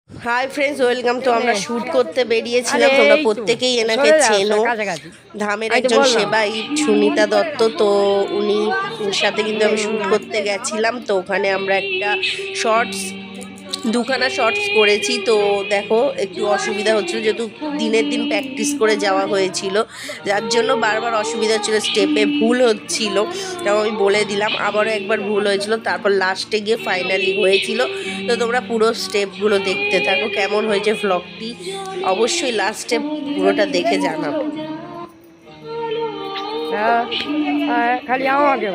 Hi friends, welcome. তো আমরা shoot করতে বেরিয়েছিলাম, তোমরা প্রত্যেকেই এনাকে চেনো। ধামের একজন সেবায়িত সুনিতা দত্ত। তো উনি সাথে কিন্তু আমি শ্যুট করতে গেছিলাম। তো ওখানে আমরা একটা দুখানা শর্টস করেছি। তো দেখো একটু অসুবিধা হচ্ছিল, যেহেতু দিনের দিন প্র্যাকটিস করে যাওয়া হয়েছিল, যার জন্য বারবার অসুবিধা হচ্ছিল, স্টেপে ভুল হচ্ছিল। তাও আমি বলে দিলাম, আবারও একবার ভুল হয়েছিল, তারপর লাস্টে গিয়ে ফাইনালি হয়েছিল। তো তোমরা পুরো স্টেপগুলো দেখতে থাকো, কেমন হয়েছে ভ্লগটি অবশ্যই লাস্টে পুরোটা দেখে জানাবো। খালি আমাকে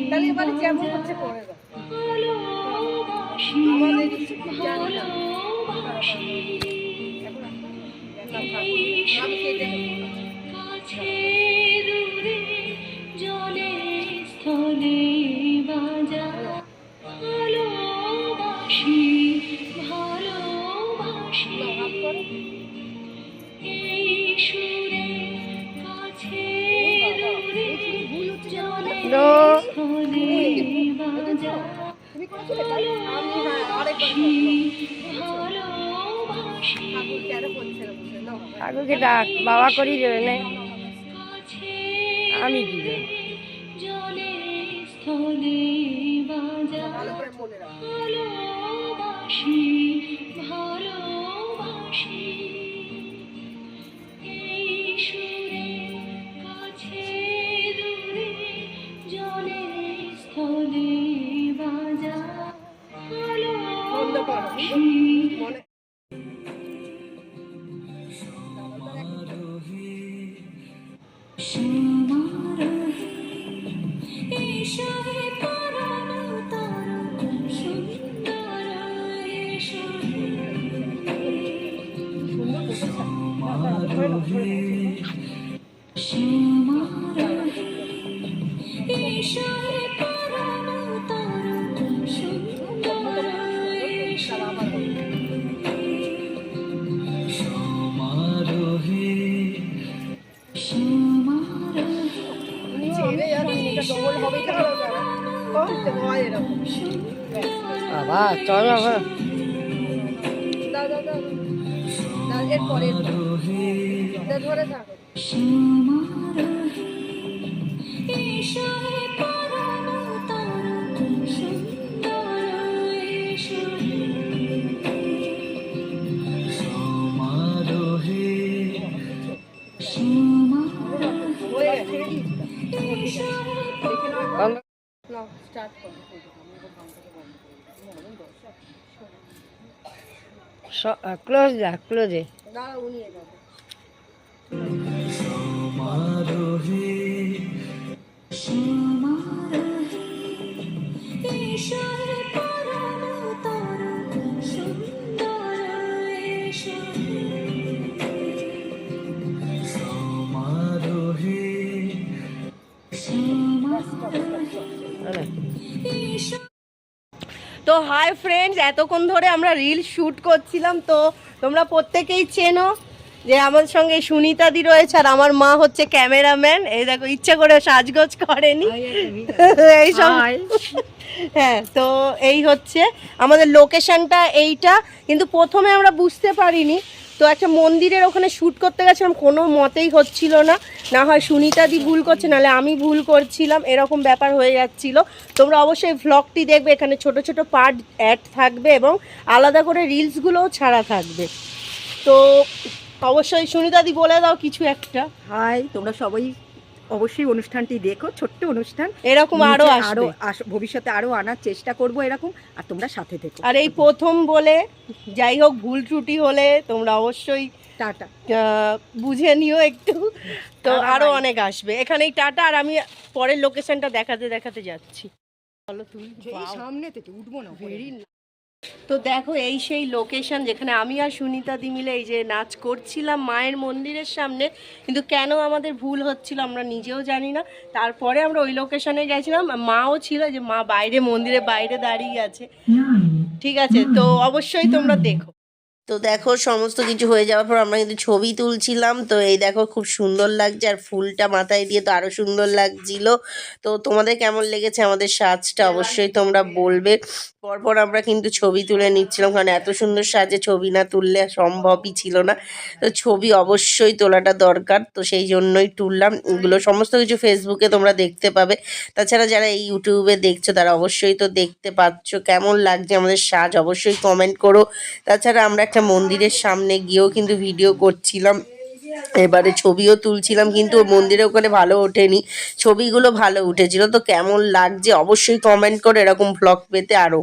তাহলে এবারে যেমন হচ্ছে করে দাও। ঠাকুরকে ডাক, বাবা করি দেবে না, আমি কি বাবা চলো এরপরে ধরে থাকো। ক্লোজ যা ক্লোজে তো হাই ফ্রেন্ডস, এতক্ষণ ধরে আমরা রিল শ্যুট করছিলাম। তো তোমরা প্রত্যেকেই চেনো যে আমাদের সঙ্গে সুনিতাদি রয়েছে, আর আমার মা হচ্ছে ক্যামেরাম্যান। এই দেখো, ইচ্ছা করে সাজগোজ করেনি এইসব। হ্যাঁ, তো এই হচ্ছে আমাদের লোকেশনটা এইটা। কিন্তু প্রথমে আমরা বুঝতে পারিনি, তো একটা মন্দিরের ওখানে শ্যুট করতে গেছিলাম, কোনো মতেই হচ্ছিল না। না হয় সুনিতাদি ভুল করছে, নাহলে আমি ভুল করছিলাম, এরকম ব্যাপার হয়ে যাচ্ছিল। তোমরা অবশ্যই ভ্লগটি দেখবে, এখানে ছোট ছোট পার্ট অ্যাড থাকবে এবং আলাদা করে রিলসগুলোও ছাড়া থাকবে। তো অবশ্যই সুনিতাদি বলে দাও কিছু একটা। হাই, তোমরা সবাই অবশ্যই অনুষ্ঠানটি দেখো, ছোট্ট অনুষ্ঠান, এরকম আরো ভবিষ্যতে আরো আনার চেষ্টা করব এরকম, আর তোমরা সাথে থেকো। আর এই প্রথম বলে যাই হোক, ভুল ত্রুটি হলে তোমরা অবশ্যই টাটা। বুঝে নিও একটু। তো টাটা, আরো bye। অনেক আসবে এখানেই টাটা। আর আমি পরের লোকেশনটা দেখাতে দেখাতে যাচ্ছি। চলো তুমি সামনে থেকে উঠবো না উপরে। ভেরি। তো দেখো এই সেই লোকেশন যেখানে আমি আর সুনিতা দি মিলে এই যে নাচ করছিলাম মায়ের মন্দিরের সামনে, কিন্তু কেন আমাদের ভুল হচ্ছিল আমরা নিজেও জানি না। তারপরে আমরা ওই লোকেশনে গেছিলাম, মাও ছিল, যে মা বাইরে মন্দিরের বাইরে দাঁড়িয়ে আছে। ঠিক আছে, তো অবশ্যই তোমরা দেখো। তো দেখো সমস্ত কিছু হয়ে যাওয়ার পর আমরা কিন্তু ছবি তুলছিলাম। তো এই দেখো খুব সুন্দর লাগছে, আর ফুলটা মাথায় দিয়ে তো আরো সুন্দর লাগছিল। তো তোমাদের কেমন লেগেছে আমাদের সাজটা অবশ্যই তোমরা বলবে। পরপর আমরা কিন্তু ছবি তুলে নিচ্ছিলাম, কারণ এত সুন্দর সাজে ছবি না তুললে সম্ভবই ছিল না। তো ছবি অবশ্যই তোলাটা দরকার, তো সেই জন্যই তুললাম। এগুলো সমস্ত কিছু ফেসবুকে তোমরা দেখতে পাবে। তাছাড়া যারা এই ইউটিউবে দেখছো তারা অবশ্যই তো দেখতে পাচ্ছ। কেমন লাগছে আমাদের সাজ অবশ্যই কমেন্ট করো। তাছাড়া আমরা একটা মন্দিরের সামনে গিয়েও কিন্তু ভিডিও করছিলাম, এবারে ছবিও তুলছিলাম, কিন্তু মন্দিরে ওখানে ভালো ওঠেনি, ছবিগুলো ভালো উঠেছিল। তো কেমন লাগছে অবশ্যই কমেন্ট করো এরকম ভ্লগ পেতে আরও।